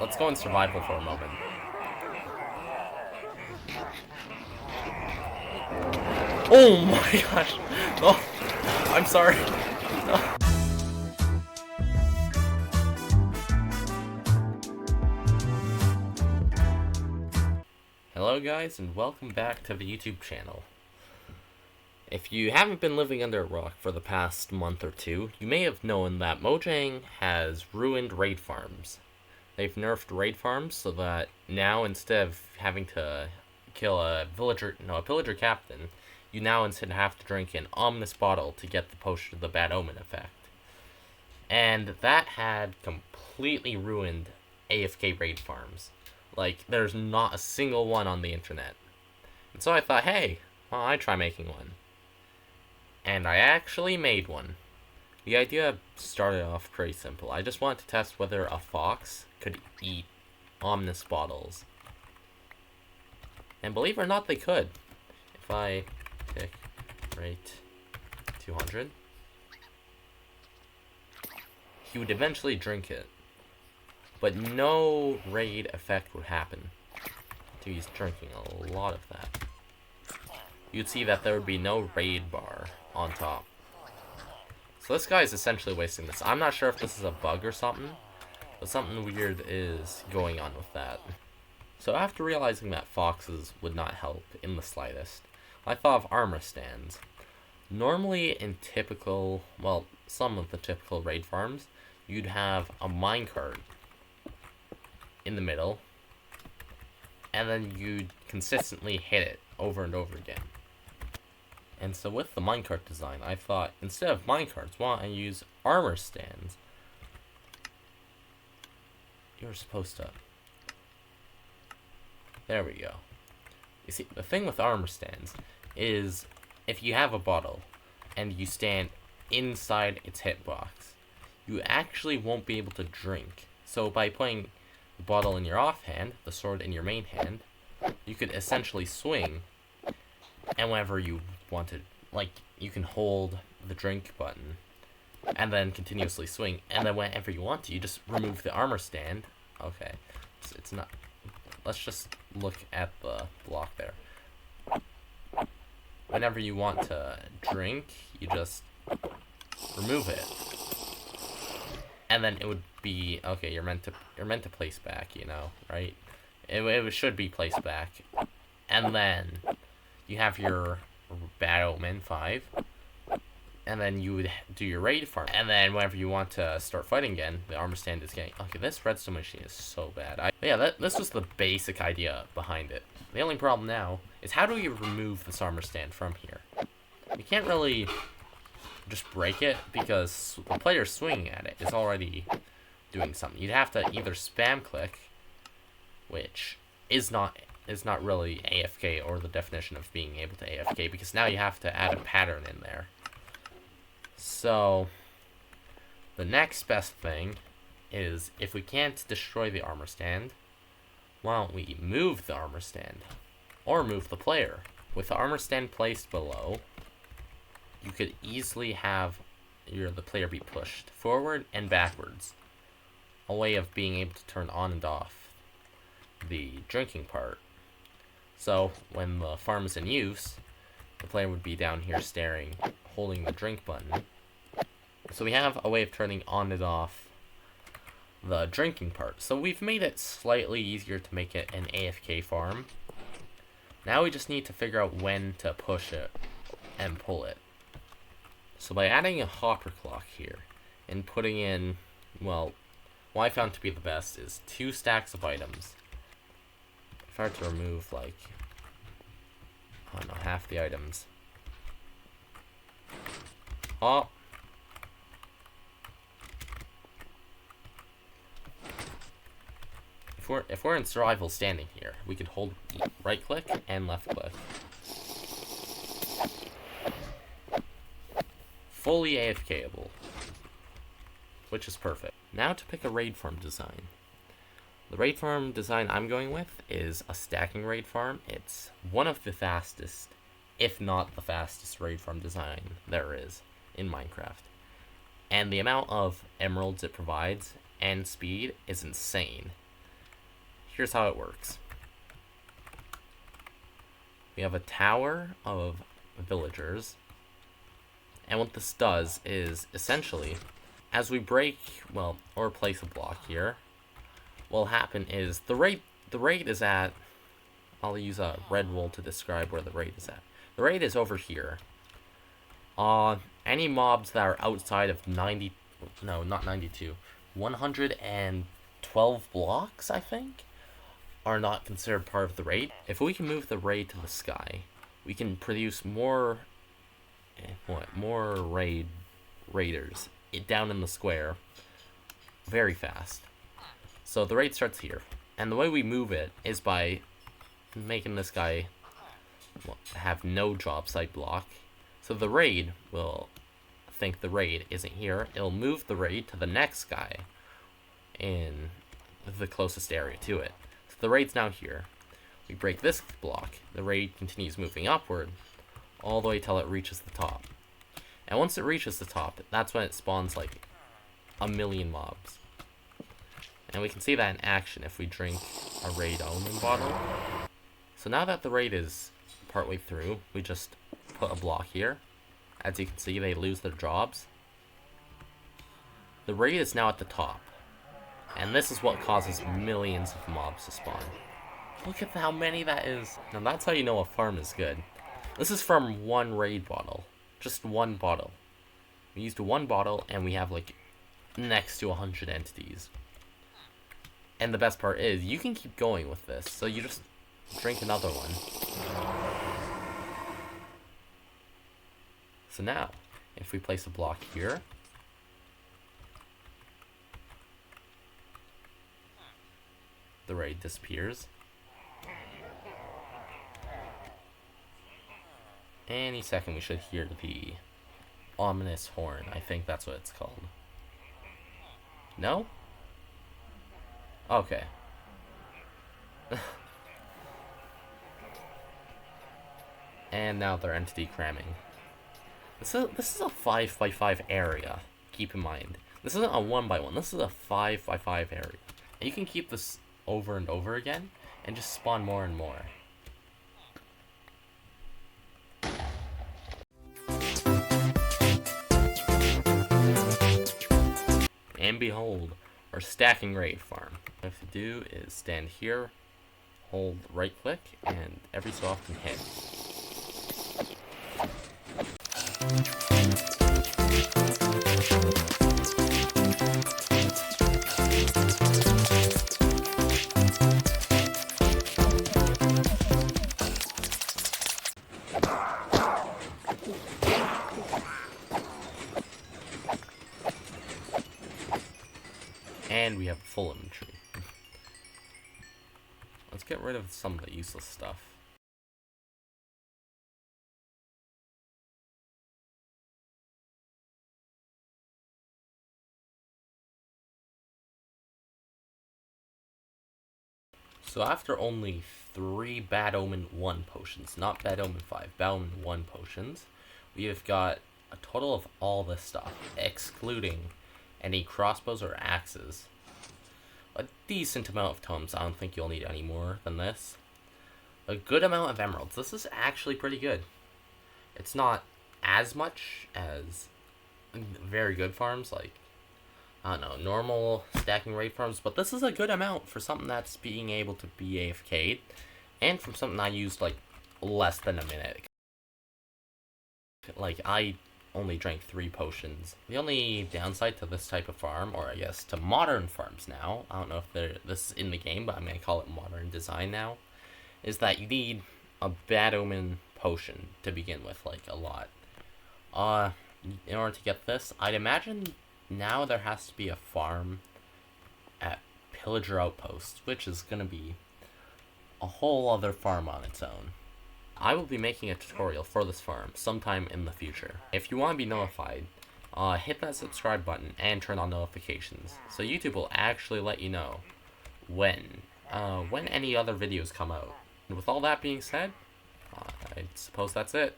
let's go in survival for a moment. Oh my gosh! Oh, I'm sorry. Hello guys, and welcome back to the YouTube channel. If you haven't been living under a rock for the past month or two, you may have known that Mojang has ruined raid farms. They've nerfed raid farms so that now instead of having to kill a pillager captain, you now instead have to drink an ominous bottle to get the potion of the bad omen effect. And that had completely ruined AFK raid farms. Like, there's not a single one on the internet. And so I thought, hey, well, I'd try making one. And I actually made one. The idea started off pretty simple. I just wanted to test whether a fox could eat ominous bottles. And believe it or not, they could. If I pick rate 200, he would eventually drink it. But no raid effect would happen. So he's drinking a lot of that. You'd see that there would be no raid bar on top. So this guy is essentially wasting this. I'm not sure if this is a bug or something, but something weird is going on with that. So after realizing that foxes would not help in the slightest, I thought of armor stands. Normally in typical, well, some of the typical raid farms, you'd have a minecart in the middle, and then you'd consistently hit it over and over again. And so with the minecart design, I thought, instead of minecarts, why don't I use armor stands? You're supposed to... There we go. You see, the thing with armor stands is, if you have a bottle, and you stand inside its hitbox, you actually won't be able to drink. So by putting the bottle in your offhand, the sword in your main hand, you could essentially swing, and whenever you wanted, like, you can hold the drink button and then continuously swing, and then whenever you want to, you just remove the armor stand. Okay, it's not, let's just look at the block there. Whenever you want to drink, you just remove it, and then it would be okay. You're meant to place back, you know, right? It should be placed back, and then you have your bad omen 5, and then you would do your raid farm, and then whenever you want to start fighting again, the armor stand is getting okay. This redstone machine is so bad. This was the basic idea behind it. The only problem now is, how do you remove this armor stand from here? You can't really just break it, because the player swinging at it is already doing something. You'd have to either spam click, which is not really AFK or the definition of being able to AFK, because now you have to add a pattern in there. So the next best thing is, if we can't destroy the armor stand, why don't we move the armor stand, or move the player? With the armor stand placed below, you could easily have the player be pushed forward and backwards, a way of being able to turn on and off the drinking part. So when the farm is in use, the player would be down here staring, holding the drink button. So we have a way of turning on and off the drinking part. So we've made it slightly easier to make it an AFK farm. Now we just need to figure out when to push it and pull it. So by adding a hopper clock here and putting in, well, what I found to be the best is 2 stacks of items. If I were to remove, like, I don't know, half the items. Oh. If we're in survival standing here, we could hold right click and left click. Fully AFKable, which is perfect. Now to pick a raid farm design. The raid farm design I'm going with is a stacking raid farm. It's one of the fastest, if not the fastest raid farm design there is in Minecraft. And the amount of emeralds it provides and speed is insane. here's how it works. We have a tower of villagers, and what this does is, essentially, as we break, well, or place a block here, what'll happen is the raid is at, I'll use a red wool to describe where the raid is at. The raid is over here. Any mobs that are outside of 112 blocks, I think, are not considered part of the raid. If we can move the raid to the sky, we can produce more raiders down in the square very fast. So the raid starts here, and the way we move it is by making this guy have no drop site block. So the raid will think the raid isn't here. It'll move the raid to the next guy in the closest area to it. So the raid's now here. We break this block. The raid continues moving upward all the way till it reaches the top. And once it reaches the top, that's when it spawns like a million mobs. And we can see that in action if we drink a raid omen bottle. So now that the raid is partway through, we just put a block here. As you can see, they lose their jobs. The raid is now at the top. And this is what causes millions of mobs to spawn. Look at how many that is. Now that's how you know a farm is good. This is from one raid bottle. Just one bottle. We used one bottle and we have like next to 100 entities. And the best part is you can keep going with this. So you just drink another one. So now, if we place a block here, the raid disappears. Any second we should hear the ominous horn. I think that's what it's called. No? Okay. And now they're entity cramming. This is a 5x5 area, keep in mind. This isn't a 1x1, this is a 5x5 area. And you can keep this over and over again, and just spawn more and more. And behold, our stacking raid farm. What you have to do is stand here, hold right click, and every so often hit. And we have full inventory. Let's get rid of some of the useless stuff. So after only 3 Bad Omen 1 potions, not Bad Omen 5, Bad Omen 1 potions, we have got a total of all this stuff, excluding any crossbows or axes. A decent amount of tomes. I don't think you'll need any more than this. A good amount of emeralds. This is actually pretty good. It's not as much as very good farms, like, I don't know, normal stacking raid farms, but this is a good amount for something that's being able to be AFK'd, and from something I used, like, less than a minute. Like, I only drank 3 potions. The only downside to this type of farm, or I guess to modern farms now, I don't know if this is in the game, but I'm going to call it modern design now, is that you need a Bad Omen potion to begin with, like, a lot. In order to get this, I'd imagine now there has to be a farm at Pillager Outpost, which is going to be a whole other farm on its own. I will be making a tutorial for this farm sometime in the future. If you want to be notified, hit that subscribe button and turn on notifications, so YouTube will actually let you know when any other videos come out. And with all that being said, I suppose that's it.